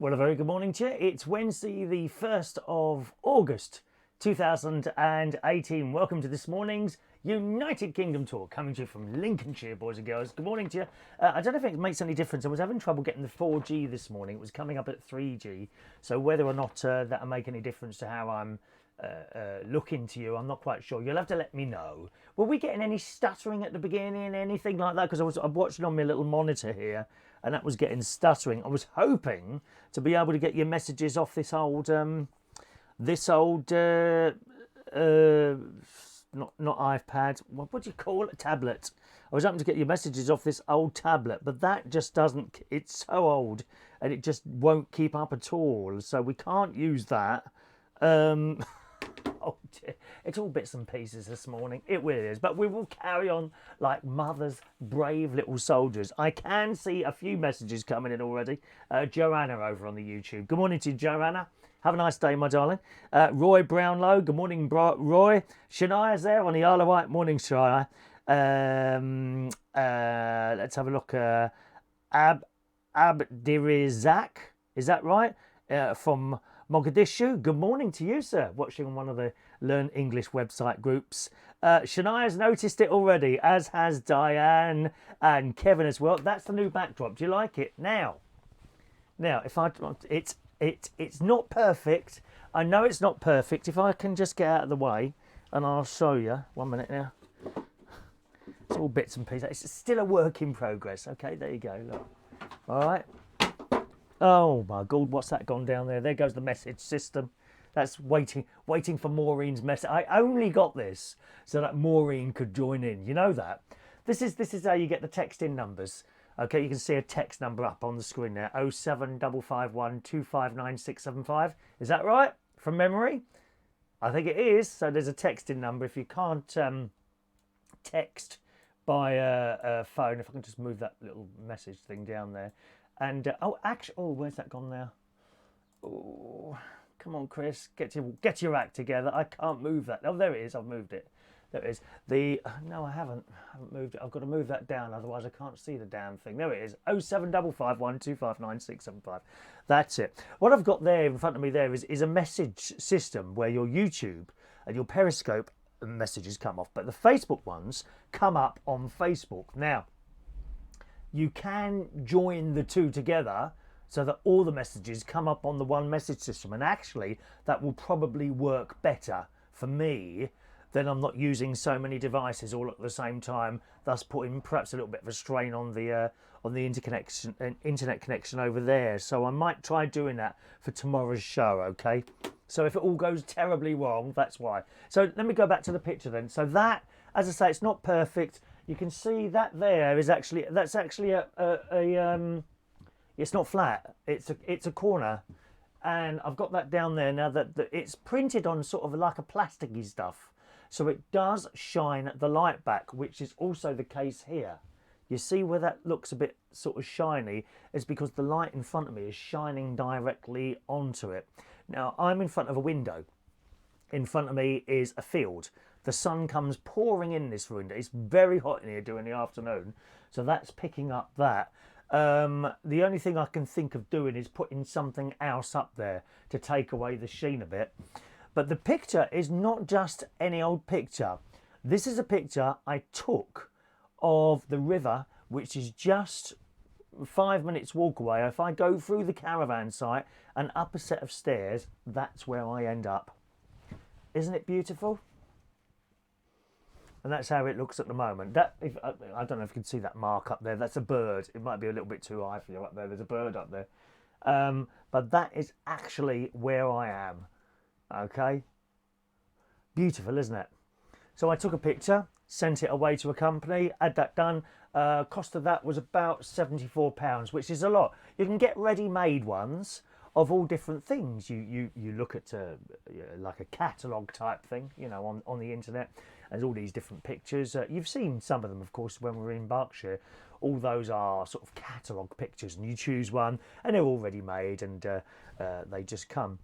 Well, a very good morning to you. It's Wednesday, the 1st of August, 2018. Welcome to this morning's United Kingdom tour, coming to you from Lincolnshire, boys and girls. Good morning to you. I don't know if it makes any difference. I was having trouble getting the 4G this morning. It was coming up at 3G. So whether or not that'll make any difference to how I'm looking to you, I'm not quite sure. You'll have to let me know. Were we getting any stuttering at the beginning, anything like that? Because I'm watching on my little monitor here, and that was getting stuttering. I was hoping to be able to get your messages off this old not iPad. What do you call it? Tablet. I was hoping to get your messages off this old tablet, but that just doesn't. It's so old, and it just won't keep up at all. So we can't use that. Oh dear. It's all bits and pieces this morning. It really is. But we will carry on like mothers, brave little soldiers. I can see a few messages coming in already. Joanna over on the YouTube. Good morning to you, Joanna. Have a nice day, my darling. Roy Brownlow. Good morning, Roy. Shania's there on the Isle of Wight. Morning, Shania. Let's have a look. Abdirizak. Is that right? From Mogadishu. Good morning to you, sir. Watching on one of the Learn English website groups. Shania's noticed it already, as has Diane and Kevin as well. That's the new backdrop. Do you like it? Now, if it's not perfect. I know it's not perfect. If I can just get out of the way, and I'll show you. 1 minute now. It's all bits and pieces. It's still a work in progress. Okay, there you go. Look. All right. Oh my God, what's that gone down there? There goes the message system. That's waiting for Maureen's message. I only got this so that Maureen could join in. You know that. This is how you get the text in numbers. Okay, you can see a text number up on the screen there. 07551 259 Is that right? From memory? I think it is. So there's a text in number. If you can't text by a phone, if I can just move that little message thing down there. And where's that gone now? Oh, come on, Chris, get your act together. I can't move that. Oh, there it is. I've moved it. There it is. No, I haven't moved it. I've got to move that down, otherwise I can't see the damn thing. There it is. 07551 259 That's it. What I've got there in front of me there is a message system where your YouTube and your Periscope messages come off, but the Facebook ones come up on Facebook now. You can join the two together so that all the messages come up on the one message system. And actually, that will probably work better for me than I'm not using so many devices all at the same time, thus putting perhaps a little bit of a strain on the internet connection over there. So I might try doing that for tomorrow's show, okay? So if it all goes terribly wrong, that's why. So let me go back to the picture then. So that, as I say, it's not perfect. You can see that there is actually it's not flat. It's a corner, and I've got that down there now that it's printed on sort of like a plasticky stuff, so it does shine the light back, which is also the case here. You see where that looks a bit sort of shiny is because the light in front of me is shining directly onto it. Now I'm in front of a window. In front of me is a field. The sun comes pouring in this window. It's very hot in here during the afternoon, so that's picking up that. The only thing I can think of doing is putting something else up there to take away the sheen a bit. But the picture is not just any old picture. This is a picture I took of the river, which is just 5 minutes walk away. If I go through the caravan site and up a set of stairs, that's where I end up. Isn't it beautiful? And that's how it looks at the moment. I don't know if you can see that mark up there. That's a bird. It might be a little bit too high for you up there. There's a bird up there. But that is actually where I am. Okay? Beautiful, isn't it? So I took a picture, sent it away to a company, had that done. Cost of that was about £74, which is a lot. You can get ready-made ones of all different things. You look at like a catalogue type thing, you know, on the internet. There's all these different pictures. You've seen some of them, of course, when we're in Berkshire. All those are sort of catalogue pictures, and you choose one, and they're already made, and they just come.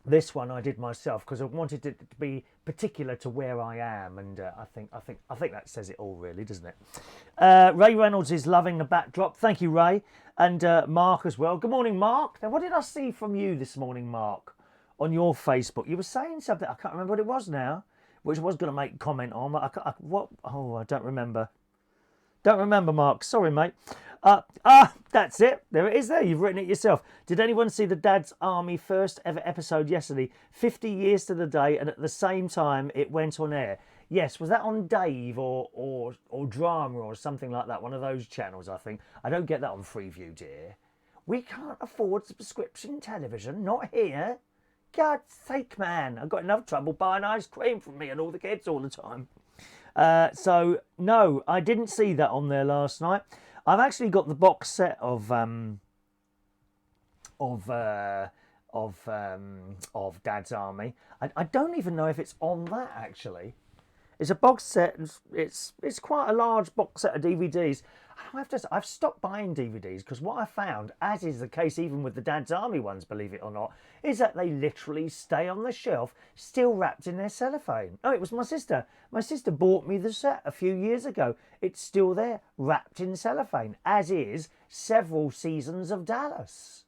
This one I did myself because I wanted it to be particular to where I am, and I think that says it all, really, doesn't it? Ray Reynolds is loving the backdrop. Thank you, Ray, and Mark as well. Good morning, Mark. Now, what did I see from you this morning, Mark, on your Facebook? You were saying something. I can't remember what it was now, which I was going to make a comment on. What? Oh, I don't remember. Don't remember, Mark. Sorry, mate. That's it. There it is there. You've written it yourself. Did anyone see the Dad's Army first ever episode yesterday? 50 years to the day, and at the same time it went on air. Yes, was that on Dave or Drama or something like that? One of those channels, I think. I don't get that on Freeview, dear. We can't afford subscription television. Not here. God's sake, man. I've got enough trouble buying ice cream from me and all the kids all the time. So no, I didn't see that on there last night. I've actually got the box set of Dad's Army. I don't even know if it's on that actually. It's a box set. It's quite a large box set of DVDs. I have to say, I've stopped buying DVDs because what I found, as is the case even with the Dad's Army ones, believe it or not, is that they literally stay on the shelf, still wrapped in their cellophane. Oh, it was my sister. My sister bought me the set a few years ago. It's still there, wrapped in cellophane, as is several seasons of Dallas.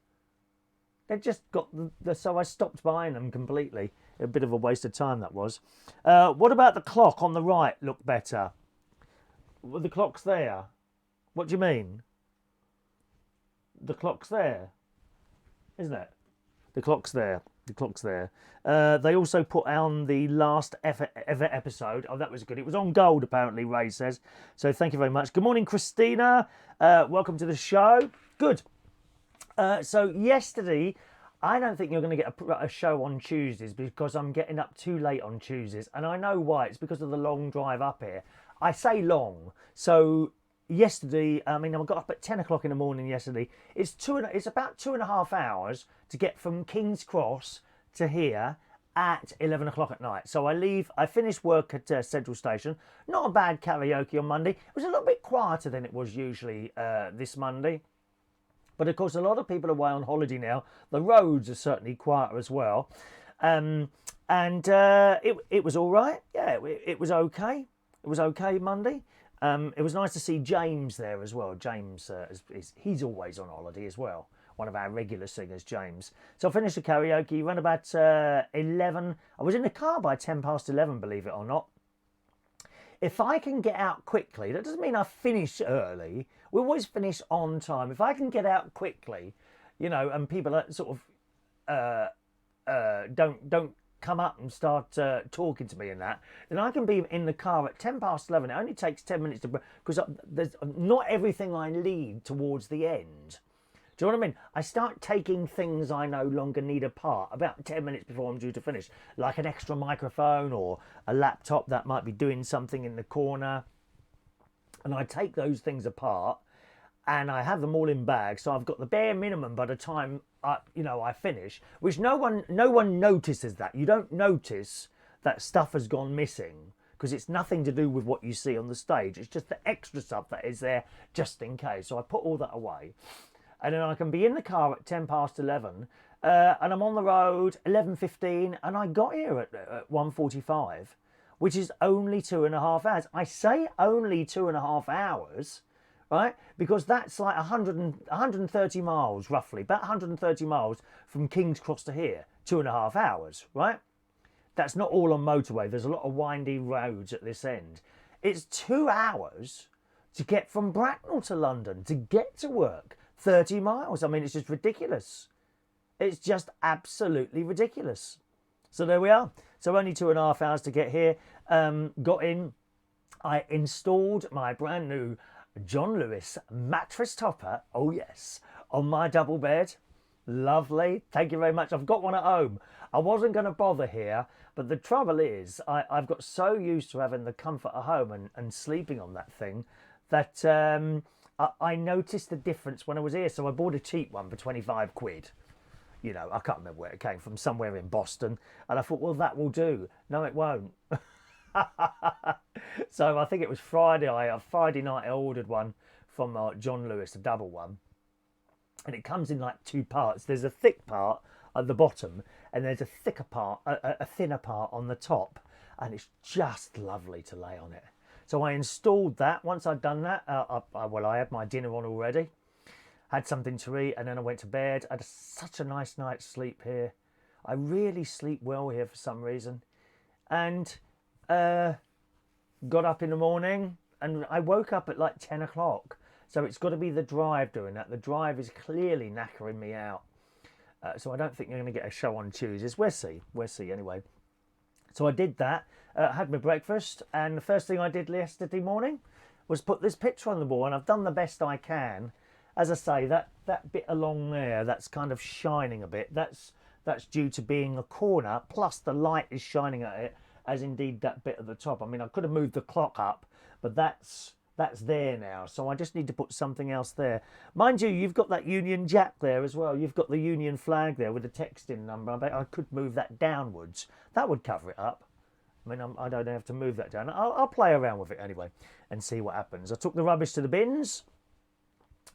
They've just got so I stopped buying them completely. A bit of a waste of time, that was. What about the clock on the right look better? Well, the clock's there. What do you mean? The clock's there, isn't it? The clock's there. The clock's there. They also put on the last ever episode. Oh, that was good. It was on gold, apparently, Ray says. So thank you very much. Good morning, Christina. Welcome to the show. Good. So yesterday, I don't think you're going to get a show on Tuesdays because I'm getting up too late on Tuesdays. And I know why. It's because of the long drive up here. I say long. So yesterday, I got up at 10 o'clock in the morning yesterday. It's about 2.5 hours to get from King's Cross to here at 11 o'clock at night. So I finish work at Central Station. Not a bad karaoke on Monday. It was a little bit quieter than it was usually this Monday. But of course, a lot of people are away on holiday now. The roads are certainly quieter as well. It was all right. Yeah, it was okay. It was okay Monday. It was nice to see James there as well. James, he's always on holiday as well. One of our regular singers, James. So I finished the karaoke, ran about 11. I was in the car by 10 past 11, believe it or not. If I can get out quickly, that doesn't mean I finish early. We always finish on time. If I can get out quickly, and people are sort of don't come up and start talking to me and that, then I can be in the car at 10 past 11. It only takes 10 minutes to, because there's not everything I lead towards the end. Do you know what I mean? I start taking things I no longer need apart about 10 minutes before I'm due to finish, like an extra microphone or a laptop that might be doing something in the corner. And I take those things apart and I have them all in bags. So I've got the bare minimum by the time I finish, which no one notices that. You don't notice that stuff has gone missing because it's nothing to do with what you see on the stage. It's just the extra stuff that is there just in case. So I put all that away. And then I can be in the car at 10 past 11 and I'm on the road 11:15 and I got here at 1:45, which is only 2.5 hours. I say only 2.5 hours, right? Because that's like 130 miles roughly, about 130 miles from King's Cross to here, 2.5 hours, right? That's not all on motorway. There's a lot of windy roads at this end. It's 2 hours to get from Bracknell to London, to get to work. 30 miles. I mean, it's just ridiculous. It's just absolutely ridiculous. So there we are. So only 2.5 hours to get here. Got in. I installed my brand new John Lewis mattress topper. Oh yes, on my double bed. Lovely. Thank you very much. I've got one at home. I wasn't going to bother here, but the trouble is I've got so used to having the comfort of home and sleeping on that thing that I noticed the difference when I was here. So I bought a cheap one for 25 quid. I can't remember where it came from, somewhere in Boston. And I thought, well, that will do. No, it won't. So I think it was Friday night I ordered one from John Lewis, a double one. And it comes in like two parts. There's a thick part at the bottom. and there's a thicker part, a thinner part on the top, and it's just lovely to lay on it. So I installed that. Once I'd done that, I had my dinner on already, had something to eat, and then I went to bed. I had such a nice night's sleep here. I really sleep well here for some reason. And got up in the morning, and I woke up at like 10 o'clock. So it's got to be the drive doing that. The drive is clearly knackering me out. So I don't think you're going to get a show on Tuesdays. We'll see anyway. So I did that, had my breakfast, and the first thing I did yesterday morning was put this picture on the wall, and I've done the best I can. As I say, that bit along there, that's kind of shining a bit. That's due to being a corner, plus the light is shining at it, as indeed that bit at the top. I mean, I could have moved the clock up, but that's there now, so I just need to put something else there. Mind you, you've got that Union Jack there as well. You've got the Union flag there with the texting number. I bet I could move that downwards. That would cover it up. I mean, I don't have to move that down. I'll play around with it anyway and see what happens. I took the rubbish to the bins,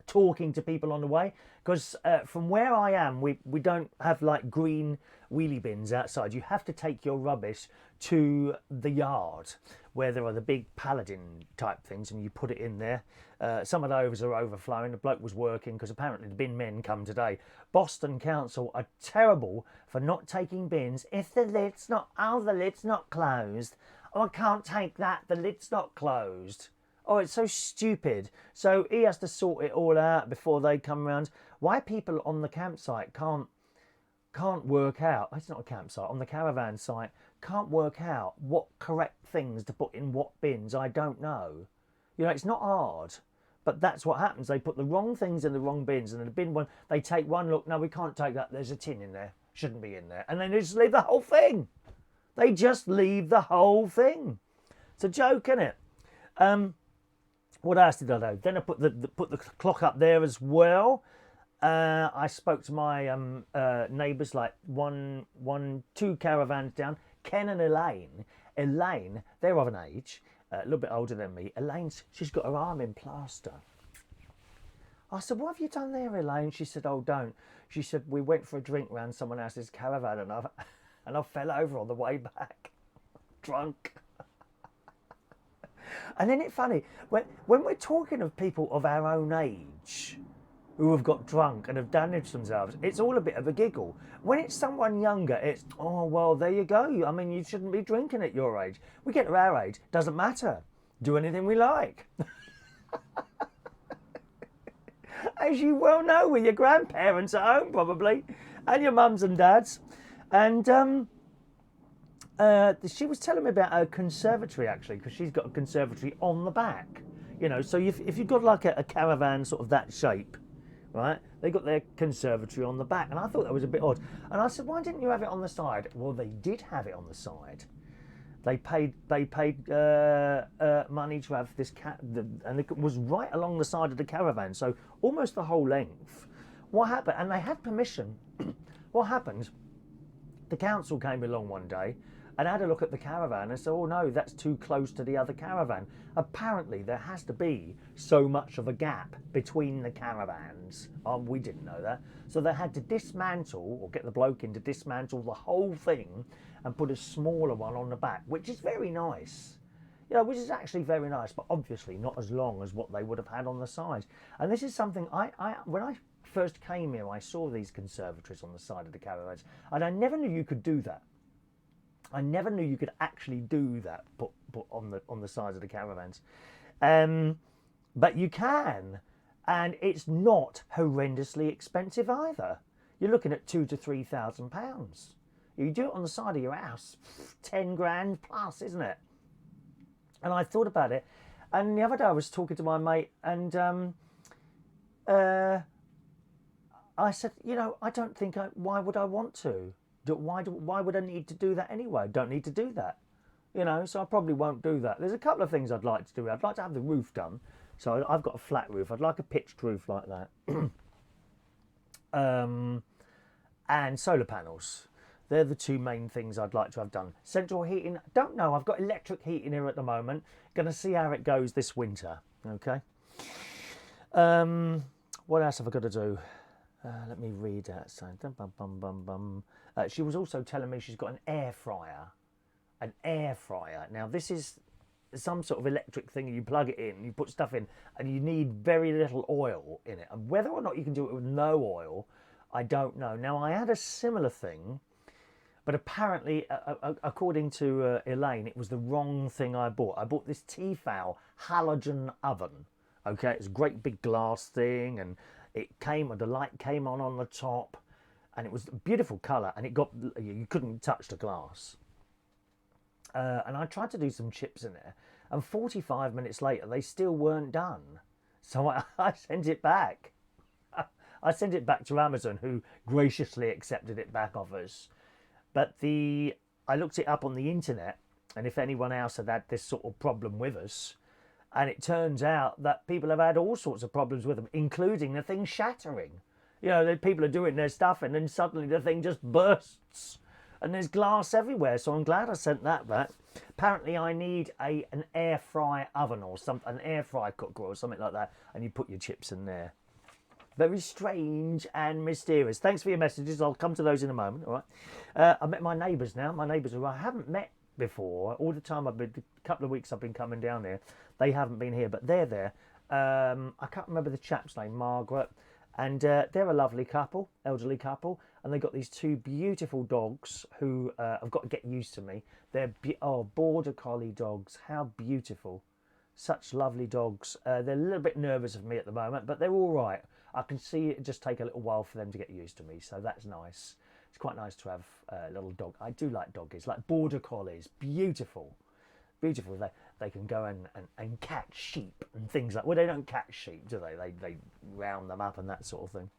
talking to people on the way, because from where I am, we don't have like green wheelie bins outside. You have to take your rubbish to the yard where there are the big paladin type things, and you put it in there. Some of those are overflowing. The bloke was working because apparently the bin men come today. Boston Council are terrible for not taking bins if the lid's not closed. Oh, I can't take that, the lid's not closed. Oh, it's so stupid. So he has to sort it all out before they come around. Why people on the campsite can't work out, it's not a campsite, on the caravan site, can't work out what correct things to put in what bins, I don't know. You know, it's not hard, but that's what happens. They put the wrong things in the wrong bins, and in the bin one, they take one, look, no, we can't take that, there's a tin in there, shouldn't be in there, and then they just leave the whole thing. They just leave the whole thing. It's a joke, isn't it? What else did I do? Then I put the clock up there as well. I spoke to my neighbours, like two caravans down, Ken and Elaine. Elaine, they're of an age, a little bit older than me. She's got her arm in plaster. I said, what have you done there, Elaine? She said, oh, don't. She said, we went for a drink round someone else's caravan, and I fell over on the way back, drunk. And isn't it funny, when we're talking of people of our own age who have got drunk and have damaged themselves, it's all a bit of a giggle. When it's someone younger, it's, oh, well, there you go. I mean, you shouldn't be drinking at your age. We get to our age, doesn't matter. Do anything we like. As you well know, with your grandparents at home, probably, and your mums and dads. And she was telling me about her conservatory, actually, because she's got a conservatory on the back. You know, so if you've got like a caravan sort of that shape, right, they got their conservatory on the back. And I thought that was a bit odd. And I said, why didn't you have it on the side? Well, they did have it on the side. They paid money to have this and it was right along the side of the caravan, so almost the whole length. What happened? And they had permission. What happened? The council came along one day and had a look at the caravan and said, oh no, that's too close to the other caravan. Apparently there has to be so much of a gap between the caravans. We didn't know that. So they had to dismantle, or get the bloke in to dismantle the whole thing and put a smaller one on the back, which is very nice. You know, which is actually very nice, but obviously not as long as what they would have had on the sides. And this is something when I first came here, I saw these conservatories on the side of the caravans, and I never knew you could do that. I never knew you could actually do that, put on the sides of the caravans. But you can, and it's not horrendously expensive either. You're looking at £2,000 to £3,000. You do it on the side of your house, 10 grand plus, isn't it? And I thought about it, and the other day I was talking to my mate, and I said, you know, I don't think why would I want to? Why would I need to do that anyway? I don't need to do that, you know, so I probably won't do that. There's a couple of things I'd like to do. I'd like to have the roof done. So I've got a flat roof. I'd like a pitched roof like that. And solar panels. They're the two main things I'd like to have done. Central heating, don't know. I've got electric heating here at the moment. Going to see how it goes this winter, okay? What else have I got to do? Let me read that. So, she was also telling me she's got an air fryer. An air fryer. Now, this is some sort of electric thing. You plug it in, you put stuff in, and you need very little oil in it. And whether or not you can do it with no oil, I don't know. Now, I had a similar thing, but apparently, according to Elaine, it was the wrong thing I bought. I bought this Tefal halogen oven. Okay, it's a great big glass thing, and the light came on the top, and it was a beautiful colour, and you couldn't touch the glass. And I tried to do some chips in there, and 45 minutes later, they still weren't done. So I sent it back. I sent it back to Amazon, who graciously accepted it back off us. But I looked it up on the internet, and if anyone else had this sort of problem with us, and it turns out that people have had all sorts of problems with them, including the thing shattering. You know, people are doing their stuff, and then suddenly the thing just bursts. And there's glass everywhere, so I'm glad I sent that back. Apparently I need an air fry oven or something, an air fry cooker or something like that, and you put your chips in there. Very strange and mysterious. Thanks for your messages. I'll come to those in a moment, all right? I met my neighbours now. My neighbours who I haven't met before. All the time a couple of weeks I've been coming down here. They haven't been here, but they're there. I can't remember the chap's name, Margaret. And they're a lovely couple, elderly couple, and they've got these two beautiful dogs who have got to get used to me. They're border collie dogs. How beautiful. Such lovely dogs. They're a little bit nervous of me at the moment, but they're all right. I can see it just take a little while for them to get used to me, so that's nice. It's quite nice to have a little dog. I do like doggies, like border collies. Beautiful. Beautiful. They can go and catch sheep and things like. Well, they don't catch sheep, do they? They round them up and that sort of thing.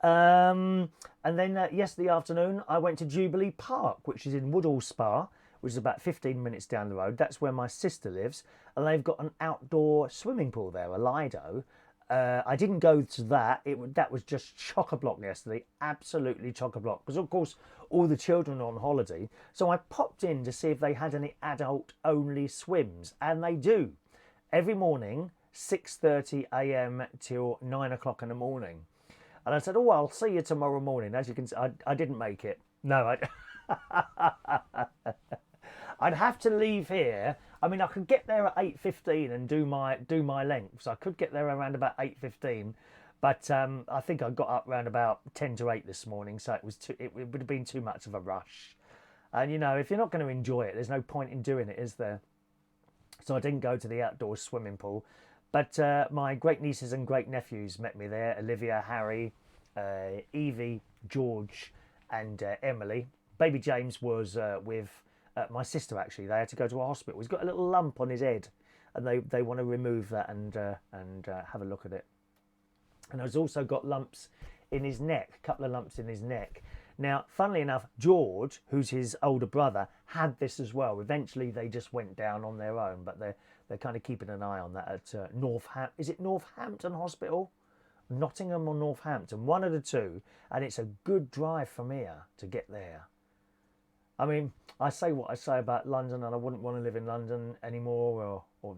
And then yesterday afternoon, I went to Jubilee Park, which is in Woodhall Spa, which is about 15 minutes down the road. That's where my sister lives, and they've got an outdoor swimming pool there, a Lido. I didn't go to that. That was just chock-a-block yesterday, absolutely chock-a-block, because of course all the children are on holiday. So I popped in to see if they had any adult-only swims, and they do. Every morning, 6:30 a.m. till 9 o'clock in the morning. And I said, oh, I'll see you tomorrow morning. As you can see, I didn't make it. No, I'd have to leave here. I mean, I could get there at 8:15 and do my lengths. I could get there around about 8:15, but I think I got up around about 10 to 8 this morning, so it would have been too much of a rush. And you know, if you're not going to enjoy it, there's no point in doing it, is there? So I didn't go to the outdoor swimming pool, but my great nieces and great nephews met me there: Olivia, Harry, Evie, George, and Emily. Baby James was with my sister, actually. They had to go to a hospital. He's got a little lump on his head, and they want to remove that and have a look at it. And he's also got lumps in his neck, a couple of lumps in his neck. Now, funnily enough, George, who's his older brother, had this as well. Eventually, they just went down on their own, but they're kind of keeping an eye on that at Northampton Hospital? Nottingham or Northampton, one of the two, and it's a good drive from here to get there. I mean, I say what I say about London, and I wouldn't want to live in London anymore, or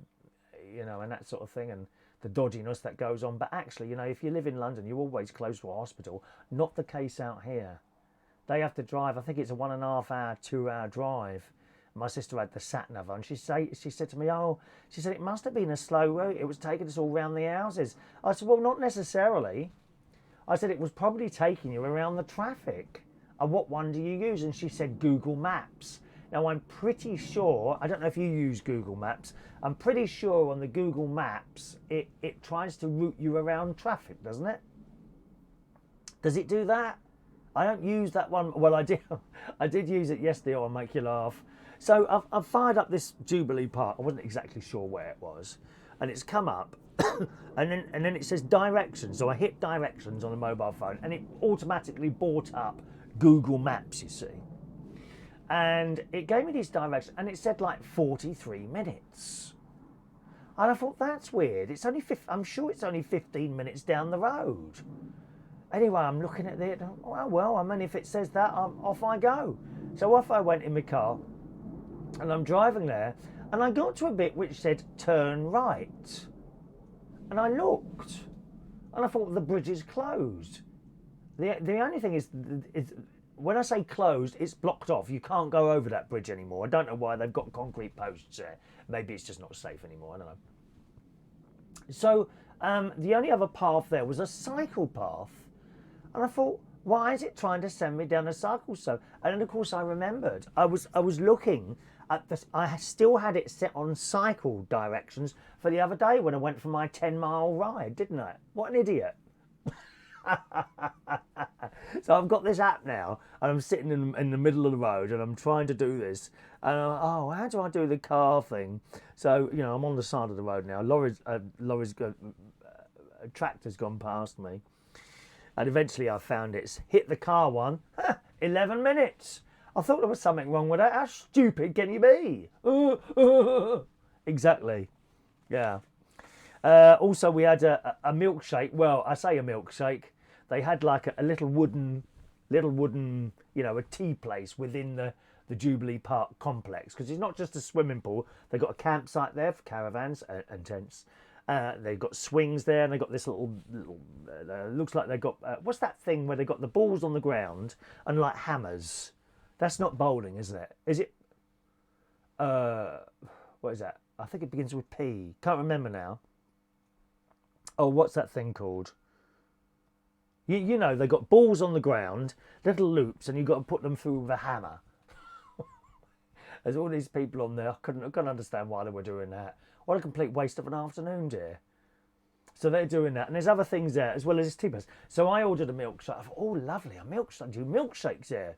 you know, and that sort of thing, and the dodginess that goes on. But actually, you know, if you live in London, you're always close to a hospital. Not the case out here. They have to drive. I think it's a 1.5 hour, 2 hour drive. My sister had the sat nav on. She said to me, "Oh, she said it must have been a slow route. It was taking us all round the houses." I said, "Well, not necessarily." I said, "It was probably taking you around the traffic. And what one do you use?" And she said, "Google Maps." Now, I'm pretty sure, I don't know if you use Google Maps, I'm pretty sure on the Google Maps, it tries to route you around traffic, doesn't it? Does it do that? I don't use that one. Well, I did use it yesterday. I'll make you laugh. So I've fired up this Jubilee Park. I wasn't exactly sure where it was. And it's come up. and then it says directions. So I hit directions on the mobile phone, and it automatically brought up Google Maps, you see. And it gave me these directions, and it said like 43 minutes. And I thought, that's weird. It's only I'm sure it's only 15 minutes down the road. Anyway, I'm looking at it. Oh, well, I mean, if it says that, off I go. So off I went in my car, and I'm driving there, and I got to a bit which said turn right. And I looked, And I thought, the bridge is closed. The only thing is when I say closed, it's blocked off. You can't go over that bridge anymore. I don't know why they've got concrete posts there. Maybe it's just not safe anymore. I don't know. So the only other path there was a cycle path. And I thought, why is it trying to send me down a cycle? So, and then of course I remembered. I was looking at this. I still had it set on cycle directions for the other day when I went for my 10-mile ride, didn't I? What an idiot. So I've got this app now, and I'm sitting in the middle of the road, and I'm trying to do this. And I'm like, how do I do the car thing? So, you know, I'm on the side of the road now. A tractor's gone past me. And eventually I found it's hit the car one. 11 minutes. I thought there was something wrong with that. How stupid can you be? Exactly. Yeah. Also, we had a milkshake. Well, I say a milkshake. They had like a little wooden, you know, a tea place within the Jubilee Park complex. Because it's not just a swimming pool. They've got a campsite there for caravans and tents. They've got swings there, and they've got this little looks like they've got, what's that thing where they've got the balls on the ground and like hammers? That's not bowling, isn't it? Is it? What is that? I think it begins with P. Can't remember now. Oh, what's that thing called? You know, they've got balls on the ground, little loops, and you've got to put them through with a hammer. There's all these people on there. I couldn't understand why they were doing that. What a complete waste of an afternoon, dear. So they're doing that. And there's other things there, as well as tea bars. So I ordered a milkshake. I thought, oh, lovely, a milkshake. Do milkshakes here?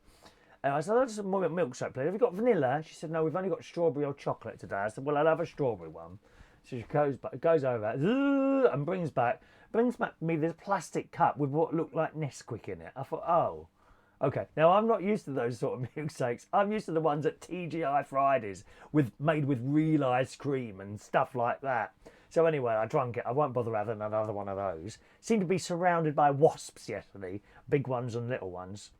And I said, I'll just have a milkshake, please. Have you got vanilla? She said, no, we've only got strawberry or chocolate today. I said, well, I'll have a strawberry one. So she goes over and brings back me this plastic cup with what looked like Nesquik in it. I thought, oh, okay. Now, I'm not used to those sort of milkshakes. I'm used to the ones at TGI Fridays made with real ice cream and stuff like that. So anyway, I drank it. I won't bother having another one of those. Seemed to be surrounded by wasps yesterday, big ones and little ones.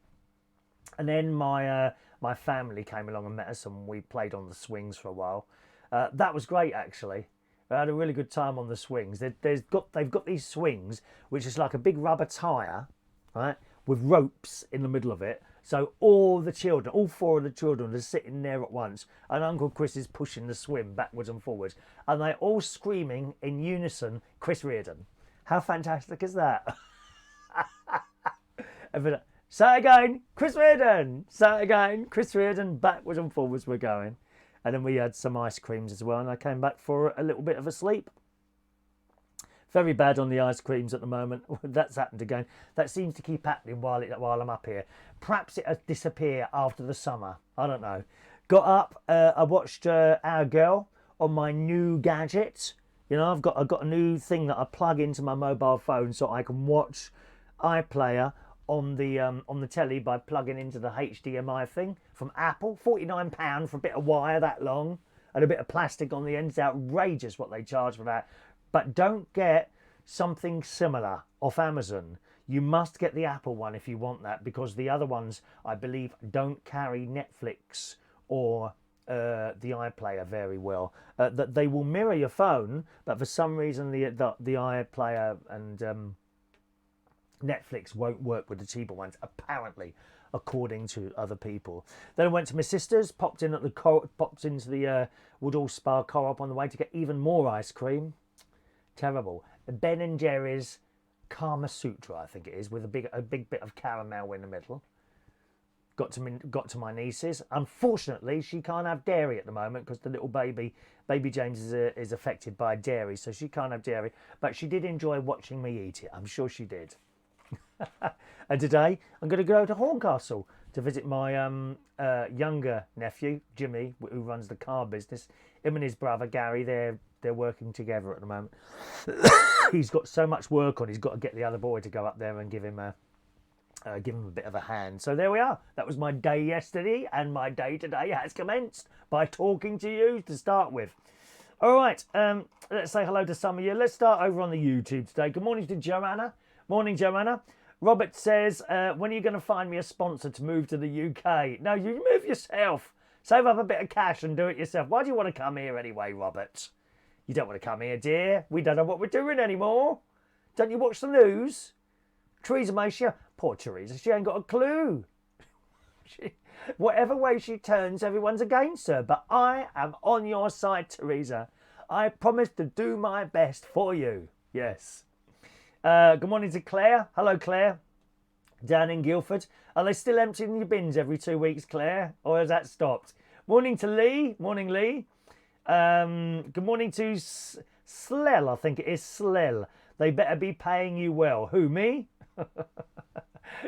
And then my family came along and met us, and we played on the swings for a while. That was great, actually. I had a really good time on the swings. They've got these swings, which is like a big rubber tyre, right, with ropes in the middle of it. So all four of the children are sitting there at once, and Uncle Chris is pushing the swing backwards and forwards, and they're all screaming in unison, Chris Reardon. How fantastic is that? Say it again, Chris Reardon. Say it again, Chris Reardon. Backwards and forwards we're going. And then we had some ice creams as well, and I came back for a little bit of a sleep. Very bad on the ice creams at the moment. That's happened again. That seems to keep happening while I'm up here. Perhaps it'll disappear after the summer. I don't know. Got up. I watched Our Girl on my new gadget. You know, I've got a new thing that I plug into my mobile phone so I can watch iPlayer on the telly by plugging into the HDMI thing from Apple. £49 for a bit of wire that long and a bit of plastic on the end. It's outrageous what they charge for that. But don't get something similar off Amazon. You must get the Apple one if you want that, because the other ones, I believe, don't carry Netflix or the iPlayer very well. That they will mirror your phone, but for some reason the iPlayer and Netflix won't work with the cheaper ones, apparently, according to other people. Then I went to my sister's, popped into the Woodhall Spa Co-op on the way to get even more ice cream. Terrible. Ben and Jerry's Kama Sutra, I think it is, with a big bit of caramel in the middle. Got to my niece's. Unfortunately, she can't have dairy at the moment because the little baby James is affected by dairy, so she can't have dairy. But she did enjoy watching me eat it. I'm sure she did. And today I'm going to go to Horncastle to visit my younger nephew Jimmy, who runs the car business. Him and his brother Gary, they're working together at the moment. He's got so much work on, he's got to get the other boy to go up there and give him a bit of a hand. So there we are. That was my day yesterday, and my day today has commenced by talking to you to start with. All right, let's say hello to some of you. Let's start over on the YouTube today. Good morning to Joanna. Morning, Joanna. Robert says, when are you going to find me a sponsor to move to the UK? No, you move yourself. Save up a bit of cash and do it yourself. Why do you want to come here anyway, Robert? You don't want to come here, dear. We don't know what we're doing anymore. Don't you watch the news? Teresa May, poor Teresa, she ain't got a clue. Whatever way she turns, everyone's against her. But I am on your side, Teresa. I promise to do my best for you. Yes. Good morning to Claire. Hello, Claire. Down in Guildford. Are they still emptying your bins every 2 weeks, Claire? Or has that stopped? Morning to Lee. Morning, Lee. Good morning to Slell, I think it is Slell. They better be paying you well. Who, me?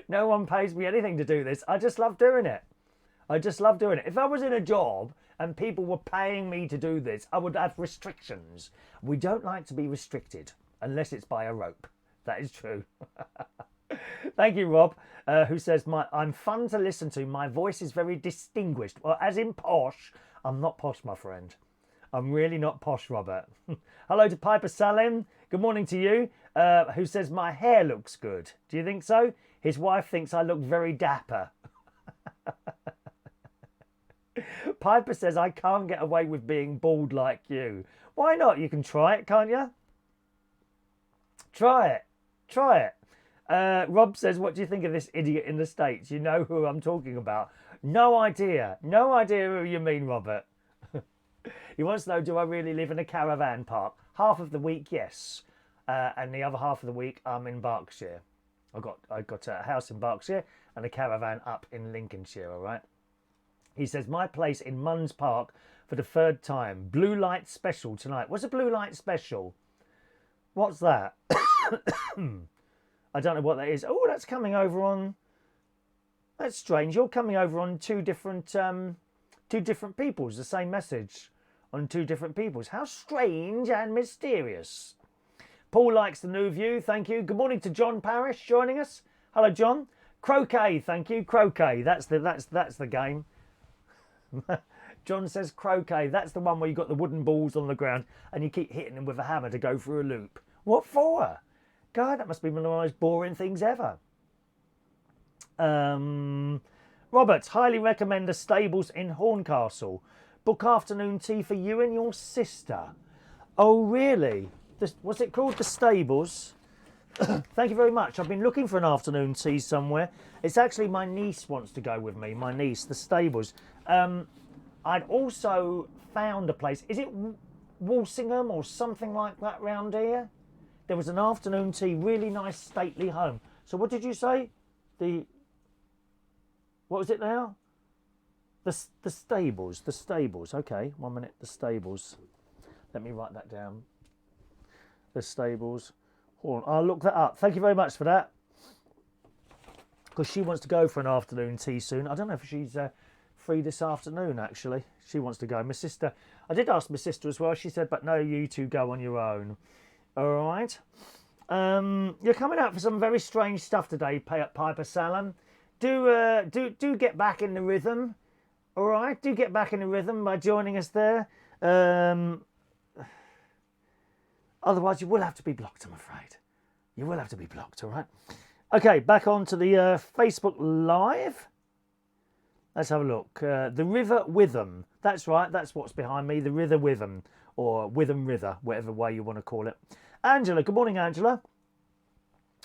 No one pays me anything to do this. I just love doing it. I just love doing it. If I was in a job and people were paying me to do this, I would have restrictions. We don't like to be restricted unless it's by a rope. That is true. Thank you, Rob, who says, I'm fun to listen to. My voice is very distinguished. Well, as in posh, I'm not posh, my friend. I'm really not posh, Robert. Hello to Piper Salim. Good morning to you, who says, my hair looks good. Do you think so? His wife thinks I look very dapper. Piper says, I can't get away with being bald like you. Why not? You can try it, can't you? Try it. Try it. Rob says, what do you think of this idiot in the States? You know who I'm talking about. No idea. No idea who you mean, Robert. He wants to know, do I really live in a caravan park? Half of the week, yes. And the other half of the week, I'm in Berkshire. I got a house in Berkshire and a caravan up in Lincolnshire, all right? He says, my place in Munns Park for the third time. Blue light special tonight. What's a blue light special? What's that? I don't know what that is. Oh, that's coming over on... That's strange. You're coming over on two different peoples. The same message on two different peoples. How strange and mysterious. Paul likes the new view. Thank you. Good morning to John Parrish joining us. Hello, John. Croquet. Thank you. Croquet. That's the game. John says croquet. That's the one where you got the wooden balls on the ground and you keep hitting them with a hammer to go through a loop. What for? God, that must be one of the most boring things ever. Robert, highly recommend the stables in Horncastle. Book afternoon tea for you and your sister. Oh, really? What's it called? The stables? Thank you very much. I've been looking for an afternoon tea somewhere. It's actually my niece wants to go with me. My niece, the stables. I'd also found a place. Is it Walsingham or something like that round here? There was an afternoon tea, really nice stately home. So what did you say? What was it now? The stables. The stables. Okay, 1 minute. The stables. Let me write that down. The stables. Hold on, I'll look that up. Thank you very much for that. Because she wants to go for an afternoon tea soon. I don't know if she's free this afternoon, actually. She wants to go. My sister, I did ask my sister as well. She said, but no, you two go on your own. All right. You're coming out for some very strange stuff today, Piper Salam. Do get back in the rhythm. All right. Do get back in the rhythm by joining us there. Otherwise, you will have to be blocked, I'm afraid. You will have to be blocked, all right? Okay, back on to the Facebook Live. Let's have a look. The River Witham. That's right, that's what's behind me. The River Witham, or Witham River, whatever way you want to call it. Angela, good morning, Angela.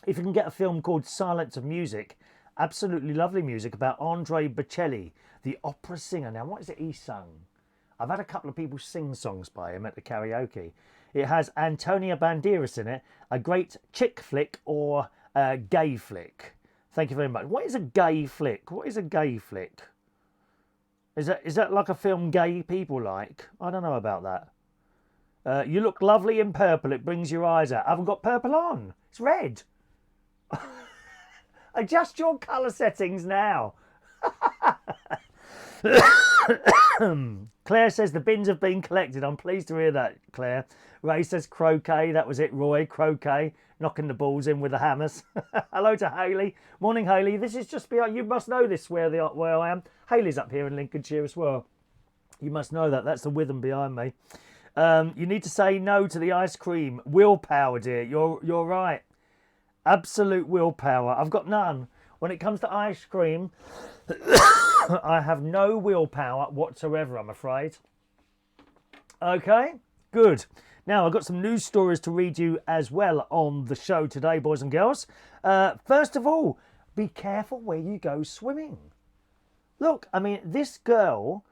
If you can get a film called Silence of Music, absolutely lovely music about Andre Bocelli, the opera singer. Now, what is it he sung? I've had a couple of people sing songs by him at the karaoke. It has Antonio Banderas in it, a great chick flick or gay flick. Thank you very much. What is a gay flick? What is a gay flick? Is that like a film gay people like? I don't know about that. You look lovely in purple. It brings your eyes out. I haven't got purple on. It's red. Adjust your colour settings now. Claire says the bins have been collected. I'm pleased to hear that, Claire. Ray says croquet. That was it, Roy. Croquet. Knocking the balls in with the hammers. Hello to Hayley. Morning, Hayley. This is just beyond. You must know this where I am. Hayley's up here in Lincolnshire as well. You must know that. That's the Witham behind me. You need to say no to the ice cream. Willpower, dear. You're right. Absolute willpower. I've got none. When it comes to ice cream, I have no willpower whatsoever, I'm afraid. Okay, good. Now, I've got some news stories to read you as well on the show today, boys and girls. First of all, be careful where you go swimming. Look, I mean, this girl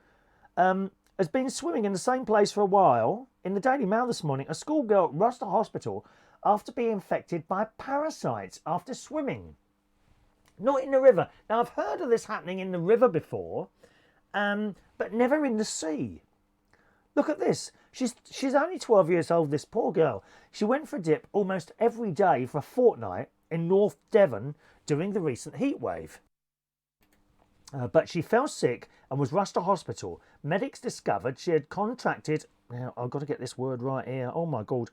has been swimming in the same place for a while. In the Daily Mail this morning, a schoolgirl rushed to hospital after being infected by parasites after swimming. Not in the river. Now, I've heard of this happening in the river before, but never in the sea. Look at this. She's only 12 years old, this poor girl. She went for a dip almost every day for a fortnight in North Devon during the recent heat wave. But she fell sick and was rushed to hospital. Medics discovered she had contracted, now I've got to get this word right here, oh my God,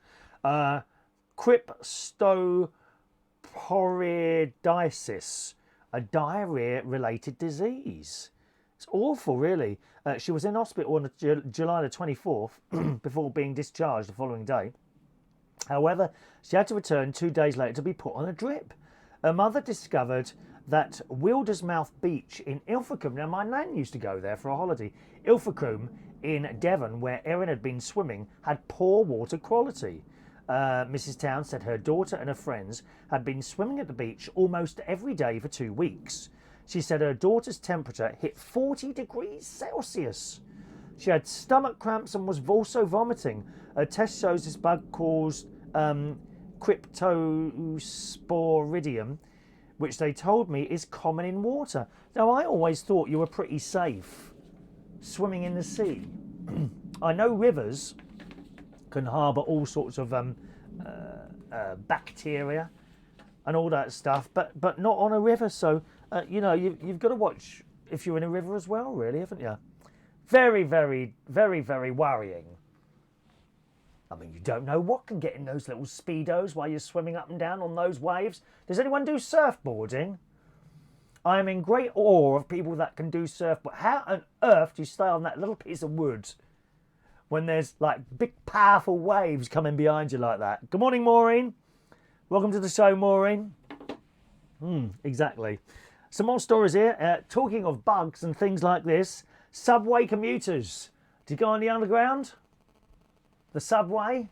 cryptoporidiasis, a diarrhea-related disease. It's awful, really. She was in hospital on July the 24th before being discharged the following day. However, she had to return 2 days later to be put on a drip. Her mother discovered that Wildersmouth Beach in Ilfracombe, now my nan used to go there for a holiday, Ilfracombe in Devon, where Erin had been swimming, had poor water quality. Mrs. Tams said her daughter and her friends had been swimming at the beach almost every day for 2 weeks. She said her daughter's temperature hit 40 degrees Celsius. She had stomach cramps and was also vomiting. Her test shows this bug caused Cryptosporidium, which they told me is common in water. Now, I always thought you were pretty safe swimming in the sea. I know rivers can harbour all sorts of bacteria and all that stuff, but not on a river. So, you know, you've got to watch if you're in a river as well, really, haven't you? Very, very, very, very worrying. I mean, you don't know what can get in those little speedos while you're swimming up and down on those waves. Does anyone do surfboarding? I am in great awe of people that can do surfboard. How on earth do you stay on that little piece of wood when there's like big powerful waves coming behind you like that? Good morning, Maureen. Welcome to the show, Maureen. Exactly. Some more stories here. Talking of bugs and things like this, subway commuters. Do you go on the underground? The subway?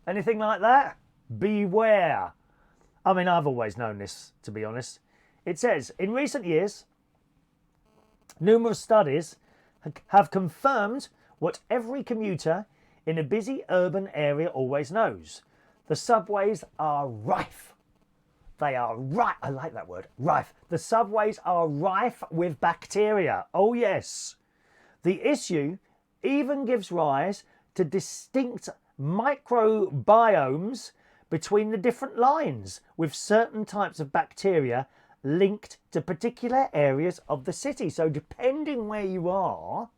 Anything like that? Beware. I mean, I've always known this, to be honest. It says, in recent years, numerous studies have confirmed what every commuter in a busy urban area always knows. The subways are rife. They are rife. I like that word, rife. The subways are rife with bacteria. Oh, yes. The issue even gives rise to distinct microbiomes between the different lines, with certain types of bacteria linked to particular areas of the city. So depending where you are,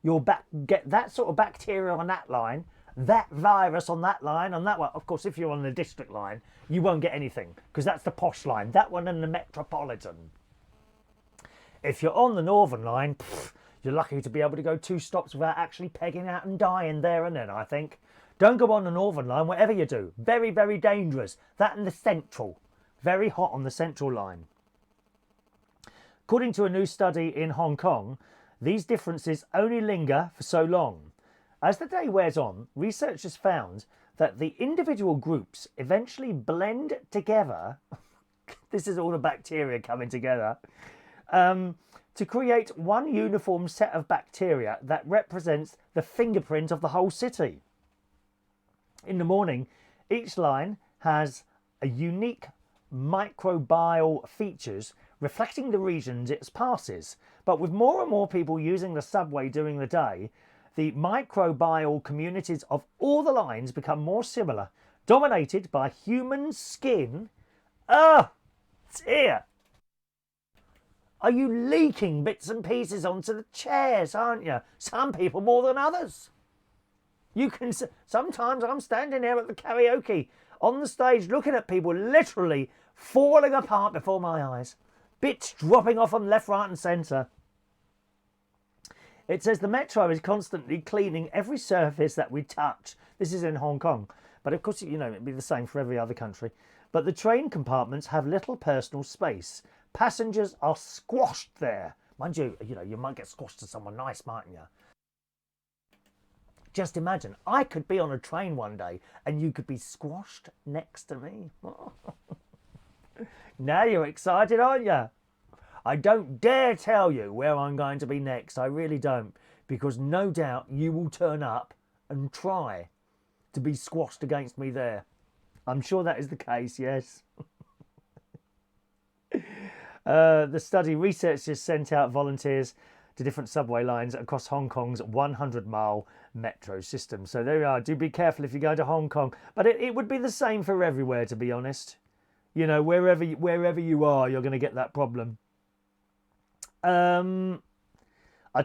you'll get that sort of bacteria on that line, that virus on that line, on that one. Of course, if you're on the district line, you won't get anything because that's the posh line, that one and the metropolitan. If you're on the northern line, you're lucky to be able to go 2 stops without actually pegging out and dying there and then, I think. Don't go on the northern line, whatever you do. Very, very dangerous. That and the central. Very hot on the central line. According to a new study in Hong Kong, these differences only linger for so long. As the day wears on, researchers found that the individual groups eventually blend together. This is all the bacteria coming together. To create one uniform set of bacteria that represents the fingerprint of the whole city. In the morning, each line has a unique microbial features reflecting the regions it passes. But with more and more people using the subway during the day, the microbial communities of all the lines become more similar, dominated by human skin. Oh, dear. Are you leaking bits and pieces onto the chairs, aren't you? Some people more than others. You can. Sometimes I'm standing there at the karaoke on the stage looking at people literally falling apart before my eyes. Bits dropping off on left, right and centre. It says the metro is constantly cleaning every surface that we touch. This is in Hong Kong. But of course, you know, it'd be the same for every other country. But the train compartments have little personal space. Passengers are squashed there. Mind you, you know, you might get squashed to someone nice, mightn't you? Just imagine, I could be on a train one day and you could be squashed next to me. Now you're excited, aren't you? I don't dare tell you where I'm going to be next. I really don't. Because no doubt you will turn up and try to be squashed against me there. I'm sure that is the case, yes. The study researchers sent out volunteers to different subway lines across Hong Kong's 100-mile metro system. So there you are. Do be careful if you go to Hong Kong. But it would be the same for everywhere, to be honest. You know, wherever you are, you're going to get that problem. I